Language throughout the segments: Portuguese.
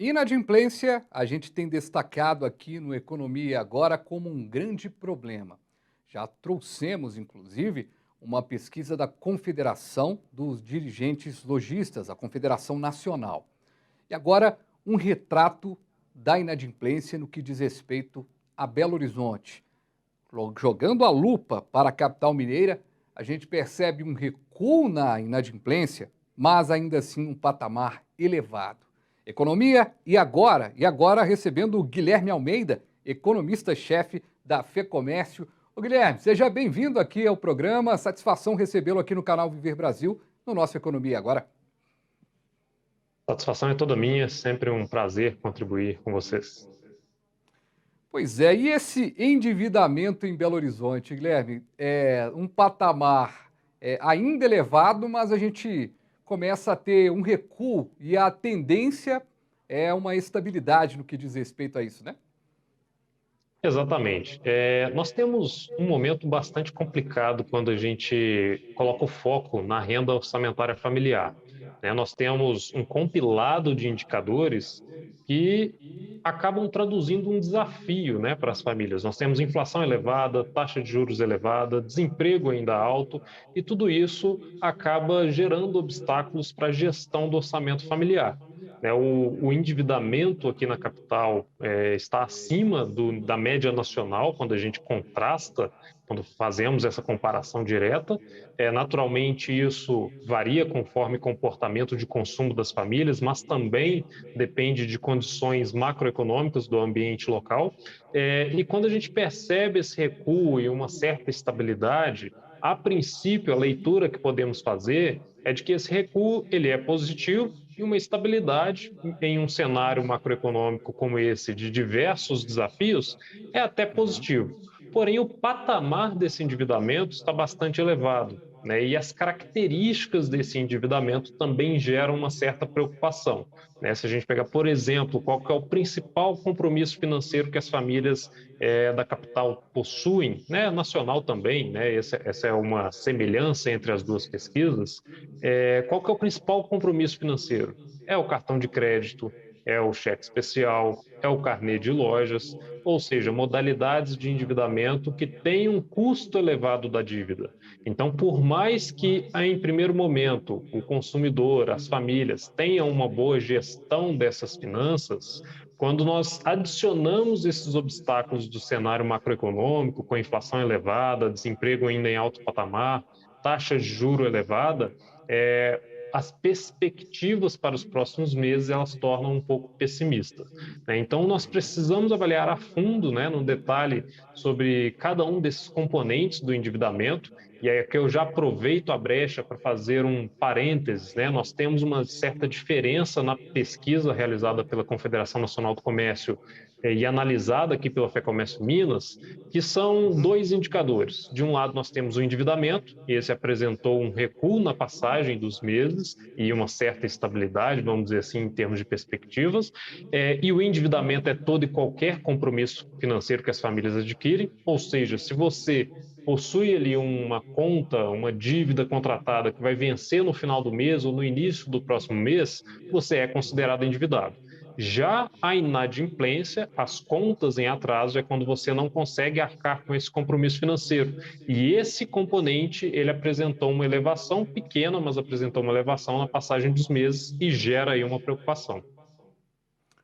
Inadimplência, a gente tem destacado aqui no Economia Agora como um grande problema. Já trouxemos, inclusive, uma pesquisa da Confederação dos Dirigentes Lojistas, a Confederação Nacional. E agora, um retrato da inadimplência no que diz respeito a Belo Horizonte. Jogando a lupa para a capital mineira, a gente percebe um recuo na inadimplência, mas ainda assim um patamar elevado. Economia e agora recebendo o Guilherme Almeida, economista-chefe da FEComércio. Ô Guilherme, seja bem-vindo aqui ao programa, satisfação recebê-lo aqui no canal Viver Brasil, no nosso Economia Agora. Satisfação é toda minha, sempre um prazer contribuir com vocês. Pois é, e esse endividamento em Belo Horizonte, Guilherme, é um patamar ainda elevado, mas a gente começa a ter um recuo e a tendência é uma estabilidade no que diz respeito a isso, né? Exatamente. Nós temos um momento bastante complicado quando a gente coloca o foco na renda orçamentária familiar, né? Nós temos um compilado de indicadores que acabam traduzindo um desafio, né, para as famílias. Nós temos inflação elevada, taxa de juros elevada, desemprego ainda alto, e tudo isso acaba gerando obstáculos para a gestão do orçamento familiar. Né? O endividamento aqui na capital está acima da média nacional, quando a gente contrasta, quando fazemos essa comparação direta. Naturalmente, isso varia conforme comportamento de consumo das famílias, mas também depende de condições macroeconômicas do ambiente local. E quando a gente percebe esse recuo e uma certa estabilidade, a princípio, a leitura que podemos fazer é de que esse recuo ele é positivo e uma estabilidade em um cenário macroeconômico como esse, de diversos desafios, é até Uhum. positivo. Porém, o patamar desse endividamento está bastante elevado, né? E as características desse endividamento também geram uma certa preocupação, né? Se a gente pegar, por exemplo, qual que é o principal compromisso financeiro que as famílias da capital possuem, né? Nacional também, né? Essa é uma semelhança entre as duas pesquisas. Qual que é o principal compromisso financeiro? É o cartão de crédito, é o cheque especial, é o carnê de lojas, ou seja, modalidades de endividamento que têm um custo elevado da dívida. Então, por mais que, em primeiro momento, o consumidor, as famílias, tenham uma boa gestão dessas finanças, quando nós adicionamos esses obstáculos do cenário macroeconômico, com inflação elevada, desemprego ainda em alto patamar, taxa de juro elevada, as perspectivas para os próximos meses elas tornam um pouco pessimistas, né? Então, nós precisamos avaliar a fundo, né, no detalhe, sobre cada um desses componentes do endividamento. E aí que eu já aproveito a brecha para fazer um parênteses, né? Nós temos uma certa diferença na pesquisa realizada pela Confederação Nacional do Comércio e analisada aqui pela FEComércio Minas, que são dois indicadores. De um lado, nós temos o endividamento, e esse apresentou um recuo na passagem dos meses e uma certa estabilidade, vamos dizer assim, em termos de perspectivas. E o endividamento é todo e qualquer compromisso financeiro que as famílias adquirem, ou seja, se você possui ali uma conta, uma dívida contratada que vai vencer no final do mês ou no início do próximo mês, você é considerado endividado. Já a inadimplência, as contas em atraso, é quando você não consegue arcar com esse compromisso financeiro. E esse componente, ele apresentou uma elevação pequena, mas apresentou uma elevação na passagem dos meses e gera aí uma preocupação.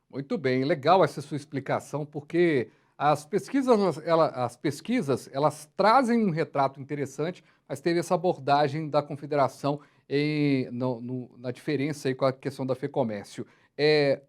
Muito bem, legal essa sua explicação, porque as pesquisas, elas trazem um retrato interessante, mas teve essa abordagem da Confederação na diferença aí com a questão da FEComércio.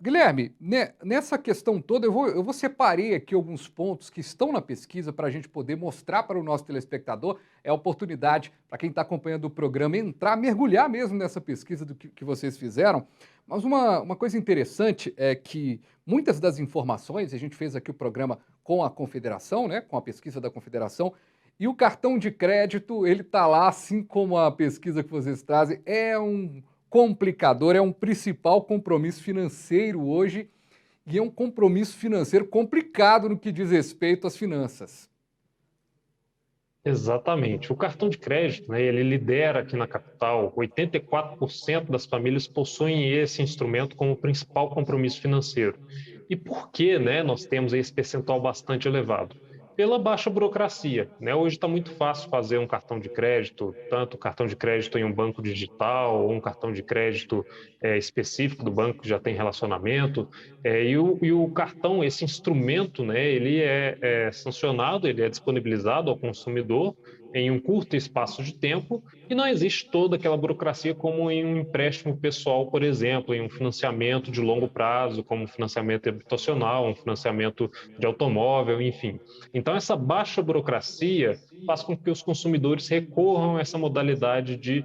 Guilherme, nessa questão toda, eu vou separei aqui alguns pontos que estão na pesquisa para a gente poder mostrar para o nosso telespectador. É a oportunidade para quem está acompanhando o programa entrar, mergulhar mesmo nessa pesquisa do que vocês fizeram. Mas uma coisa interessante é que muitas das informações, a gente fez aqui o programa com a Confederação, né, com a pesquisa da Confederação, e o cartão de crédito, ele está lá, assim como a pesquisa que vocês trazem, é um complicador, é um principal compromisso financeiro hoje, e é um compromisso financeiro complicado no que diz respeito às finanças. Exatamente. O cartão de crédito, né, ele lidera aqui na capital. 84% das famílias possuem esse instrumento como principal compromisso financeiro. E por que, né, nós temos esse percentual bastante elevado? Pela baixa burocracia, né? Hoje está muito fácil fazer um cartão de crédito, tanto cartão de crédito em um banco digital, ou um cartão de crédito específico do banco que já tem relacionamento. E o cartão, esse instrumento, né, ele é sancionado, ele é disponibilizado ao consumidor em um curto espaço de tempo e não existe toda aquela burocracia como em um empréstimo pessoal, por exemplo, em um financiamento de longo prazo, como um financiamento habitacional, um financiamento de automóvel, enfim. Então, essa baixa burocracia faz com que os consumidores recorram a essa modalidade de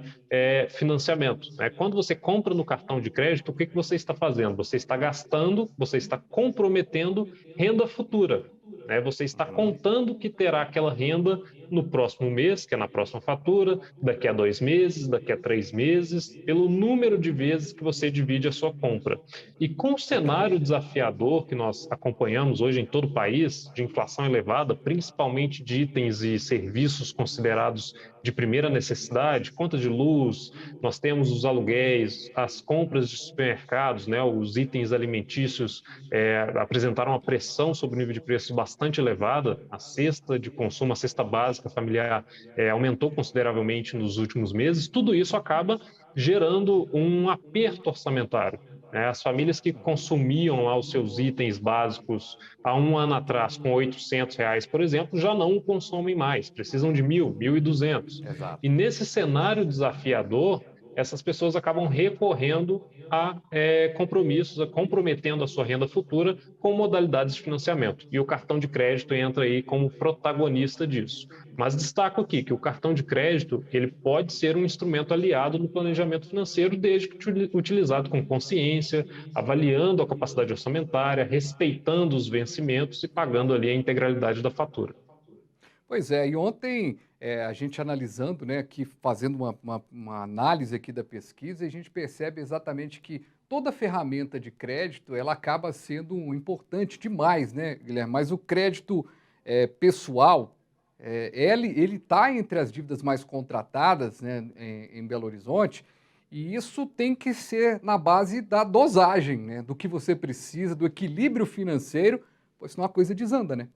financiamento. Né? Quando você compra no cartão de crédito, o que você está fazendo? Você está gastando, você está comprometendo renda futura. Né? Você está contando que terá aquela renda no próximo mês, que é na próxima fatura, daqui a 2 meses, daqui a 3 meses, pelo número de vezes que você divide a sua compra. E com o cenário desafiador que nós acompanhamos hoje em todo o país, de inflação elevada, principalmente de itens e serviços considerados de primeira necessidade, conta de luz, nós temos os aluguéis, as compras de supermercados, né, os itens alimentícios apresentaram uma pressão sobre o nível de preços bastante elevada, a cesta de consumo, a cesta básica familiar aumentou consideravelmente nos últimos meses, tudo isso acaba gerando um aperto orçamentário. As famílias que consumiam lá os seus itens básicos há um ano atrás com R$ 800, por exemplo, já não o consomem mais, precisam de 1.000, 1.200. Exato. E nesse cenário desafiador, essas pessoas acabam recorrendo a compromissos, comprometendo a sua renda futura com modalidades de financiamento. E o cartão de crédito entra aí como protagonista disso. Mas destaco aqui que o cartão de crédito ele pode ser um instrumento aliado no planejamento financeiro, desde que utilizado com consciência, avaliando a capacidade orçamentária, respeitando os vencimentos e pagando ali a integralidade da fatura. Pois é, e ontem a gente analisando, né, aqui fazendo uma análise aqui da pesquisa, a gente percebe exatamente que toda ferramenta de crédito ela acaba sendo importante demais, né, Guilherme? Mas o crédito pessoal, ele está entre as dívidas mais contratadas, né, em Belo Horizonte, e isso tem que ser na base da dosagem, né, do que você precisa, do equilíbrio financeiro, pois senão a coisa desanda, né?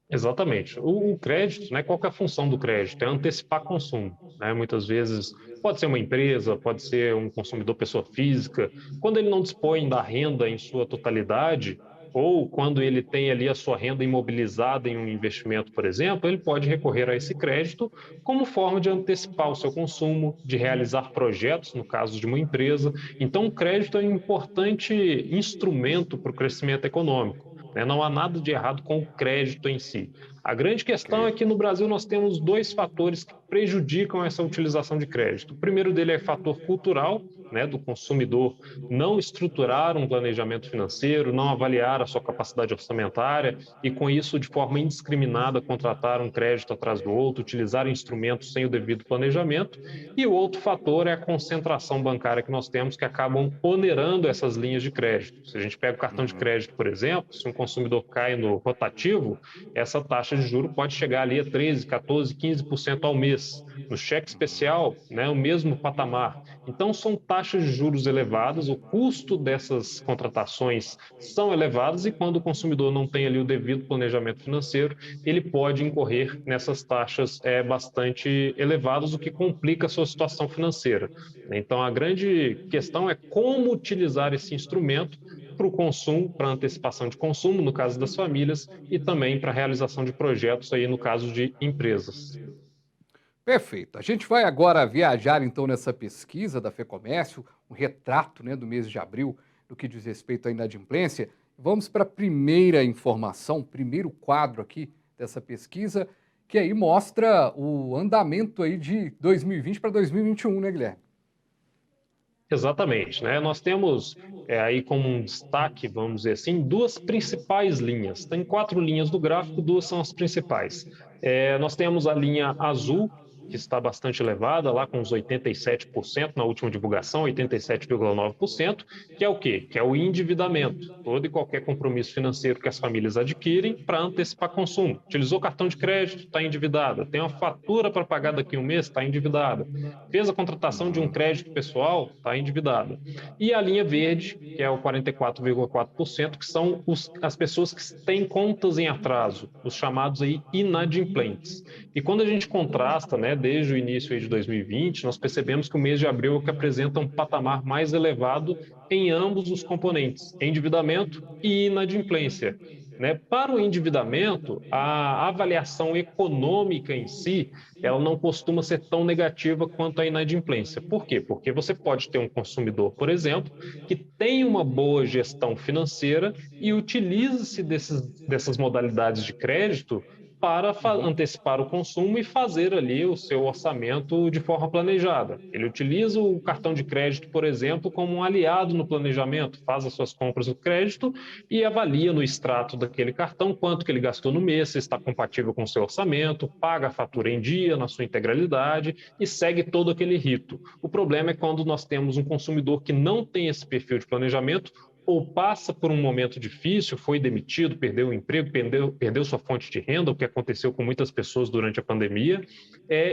Exatamente. O crédito, né, qual que é a função do crédito? É antecipar consumo. Né? Muitas vezes pode ser uma empresa, pode ser um consumidor pessoa física. Quando ele não dispõe da renda em sua totalidade, ou quando ele tem ali a sua renda imobilizada em um investimento, por exemplo, ele pode recorrer a esse crédito como forma de antecipar o seu consumo, de realizar projetos, no caso de uma empresa. Então, o crédito é um importante instrumento para o crescimento econômico. Né? Não há nada de errado com o crédito em si. A grande questão é que no Brasil nós temos dois fatores que prejudicam essa utilização de crédito. O primeiro dele é fator cultural, né, do consumidor não estruturar um planejamento financeiro, não avaliar a sua capacidade orçamentária e, com isso, de forma indiscriminada, contratar um crédito atrás do outro, utilizar instrumentos sem o devido planejamento. E o outro fator é a concentração bancária que nós temos, que acabam onerando essas linhas de crédito. Se a gente pega o cartão de crédito, por exemplo, se um consumidor cai no rotativo, essa taxa de juro pode chegar ali a 13, 14, 15% ao mês. No cheque especial, né, o mesmo patamar. Então, são taxas de juros elevadas, o custo dessas contratações são elevados e quando o consumidor não tem ali o devido planejamento financeiro, ele pode incorrer nessas taxas bastante elevadas, o que complica a sua situação financeira. Então, a grande questão é como utilizar esse instrumento para o consumo, para a antecipação de consumo, no caso das famílias, e também para a realização de projetos, aí no caso de empresas. Perfeito. A gente vai agora viajar então nessa pesquisa da FEComércio, um retrato, né, do mês de abril, no que diz respeito à inadimplência. Vamos para a primeira informação, primeiro quadro aqui dessa pesquisa, que aí mostra o andamento aí de 2020 para 2021, né, Guilherme? Exatamente, né? Nós temos aí como um destaque, vamos dizer assim, duas principais linhas. Tem 4 linhas do gráfico, duas são as principais. Nós temos a linha azul, que está bastante elevada, lá com uns 87% na última divulgação, 87,9%, que é o quê? Que é o endividamento. Todo e qualquer compromisso financeiro que as famílias adquirem para antecipar consumo. Utilizou cartão de crédito, está endividada. Tem uma fatura para pagar daqui a um mês, está endividada. Fez a contratação de um crédito pessoal, está endividada. E a linha verde, que é o 44,4%, que são as pessoas que têm contas em atraso, os chamados aí inadimplentes. E quando a gente contrasta, né, desde o início aí de 2020, nós percebemos que o mês de abril é o que apresenta um patamar mais elevado em ambos os componentes, endividamento e inadimplência. Né? Para o endividamento, a avaliação econômica em si, ela não costuma ser tão negativa quanto a inadimplência. Por quê? Porque você pode ter um consumidor, por exemplo, que tem uma boa gestão financeira e utiliza-se dessas modalidades de crédito para antecipar o consumo e fazer ali o seu orçamento de forma planejada. Ele utiliza o cartão de crédito, por exemplo, como um aliado no planejamento, faz as suas compras no crédito e avalia no extrato daquele cartão quanto que ele gastou no mês, se está compatível com o seu orçamento, paga a fatura em dia, na sua integralidade e segue todo aquele rito. O problema é quando nós temos um consumidor que não tem esse perfil de planejamento ou passa por um momento difícil, foi demitido, perdeu o emprego, perdeu sua fonte de renda, o que aconteceu com muitas pessoas durante a pandemia,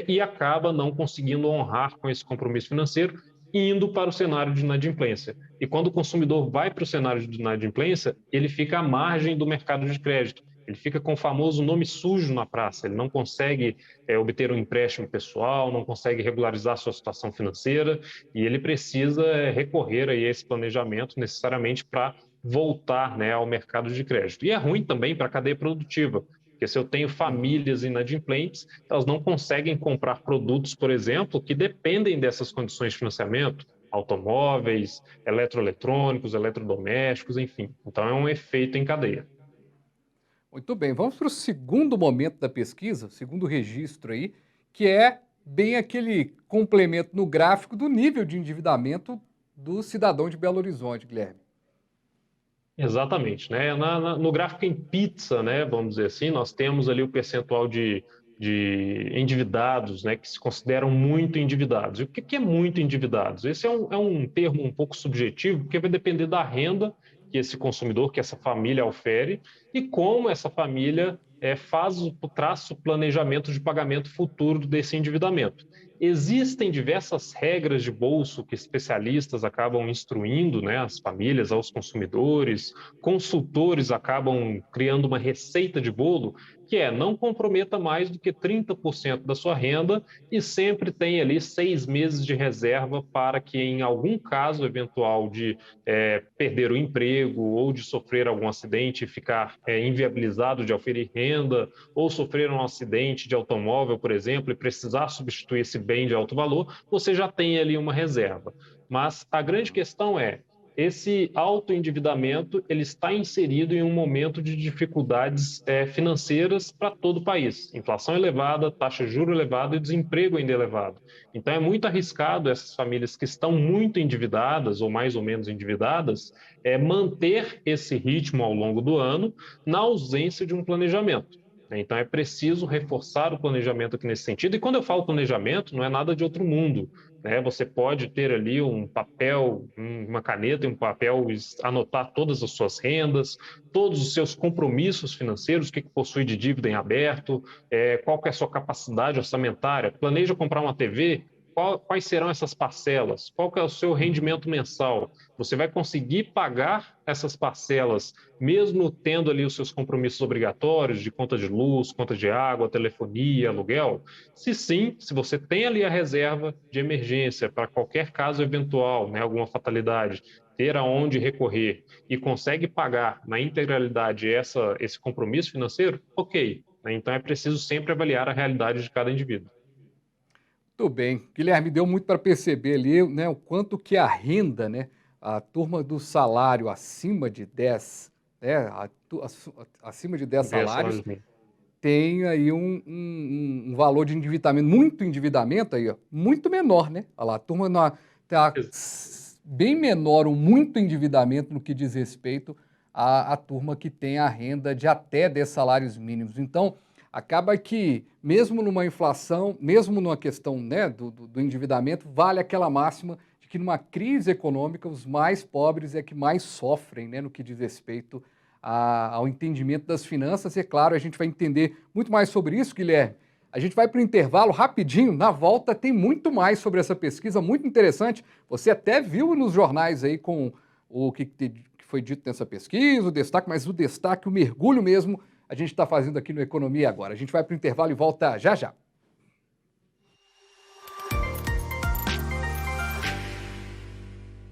e acaba não conseguindo honrar com esse compromisso financeiro, indo para o cenário de inadimplência. E quando o consumidor vai para o cenário de inadimplência, ele fica à margem do mercado de crédito. Ele fica com o famoso nome sujo na praça, ele não consegue obter um empréstimo pessoal, não consegue regularizar a sua situação financeira e ele precisa recorrer a esse planejamento necessariamente para voltar, né, ao mercado de crédito. E é ruim também para a cadeia produtiva, porque se eu tenho famílias inadimplentes, elas não conseguem comprar produtos, por exemplo, que dependem dessas condições de financiamento, automóveis, eletroeletrônicos, eletrodomésticos, enfim. Então é um efeito em cadeia. Muito bem, vamos para o segundo momento da pesquisa, segundo registro aí, que é bem aquele complemento no gráfico do nível de endividamento do cidadão de Belo Horizonte, Guilherme. Exatamente, né? No gráfico em pizza, né, vamos dizer assim, nós temos ali o percentual de endividados, né, que se consideram muito endividados. E o que é muito endividados? Esse é um termo um pouco subjetivo, porque vai depender da renda que esse consumidor, que essa família ofere e como essa família traça o planejamento de pagamento futuro desse endividamento. Existem diversas regras de bolso que especialistas acabam instruindo, né, as famílias, aos consumidores, consultores acabam criando uma receita de bolo que não comprometa mais do que 30% da sua renda e sempre tem ali 6 meses de reserva para que, em algum caso eventual de perder o emprego ou de sofrer algum acidente e ficar inviabilizado de oferir renda, ou sofrer um acidente de automóvel, por exemplo, e precisar substituir esse bem de alto valor, você já tem ali uma reserva. Mas a grande questão esse autoendividamento ele está inserido em um momento de dificuldades financeiras para todo o país. Inflação elevada, taxa de juros elevada e desemprego ainda elevado. Então é muito arriscado essas famílias que estão muito endividadas ou mais ou menos endividadas manter esse ritmo ao longo do ano na ausência de um planejamento. Então é preciso reforçar o planejamento aqui nesse sentido. E quando eu falo planejamento, não é nada de outro mundo. Né? Você pode ter ali um papel, uma caneta e um papel, anotar todas as suas rendas, todos os seus compromissos financeiros, o que possui de dívida em aberto, qual que é a sua capacidade orçamentária. Planeja comprar uma TV? Quais serão essas parcelas? Qual que é o seu rendimento mensal? Você vai conseguir pagar essas parcelas, mesmo tendo ali os seus compromissos obrigatórios de conta de luz, conta de água, telefonia, aluguel? Se sim, se você tem ali a reserva de emergência para qualquer caso eventual, né, alguma fatalidade, ter aonde recorrer e consegue pagar na integralidade esse compromisso financeiro, ok. Então é preciso sempre avaliar a realidade de cada indivíduo. Muito bem. Guilherme, deu muito para perceber ali, né, o quanto que a renda, né, a turma do salário acima de 10, né, acima de 10 salários, tem aí um valor de endividamento, muito endividamento aí, ó, muito menor, né? Olha lá, a turma está bem menor, ou muito endividamento no que diz respeito à turma que tem a renda de até 10 salários mínimos. Então, acaba que, mesmo numa inflação, mesmo numa questão, né, do endividamento, vale aquela máxima de que numa crise econômica os mais pobres é que mais sofrem, né, no que diz respeito ao entendimento das finanças. E é claro, a gente vai entender muito mais sobre isso, Guilherme. A gente vai para o intervalo rapidinho, na volta tem muito mais sobre essa pesquisa, muito interessante. Você até viu nos jornais aí com o que foi dito nessa pesquisa, o destaque, mas o destaque, o mergulho mesmo, a gente está fazendo aqui no Economia Agora. A gente vai para o intervalo e volta já já.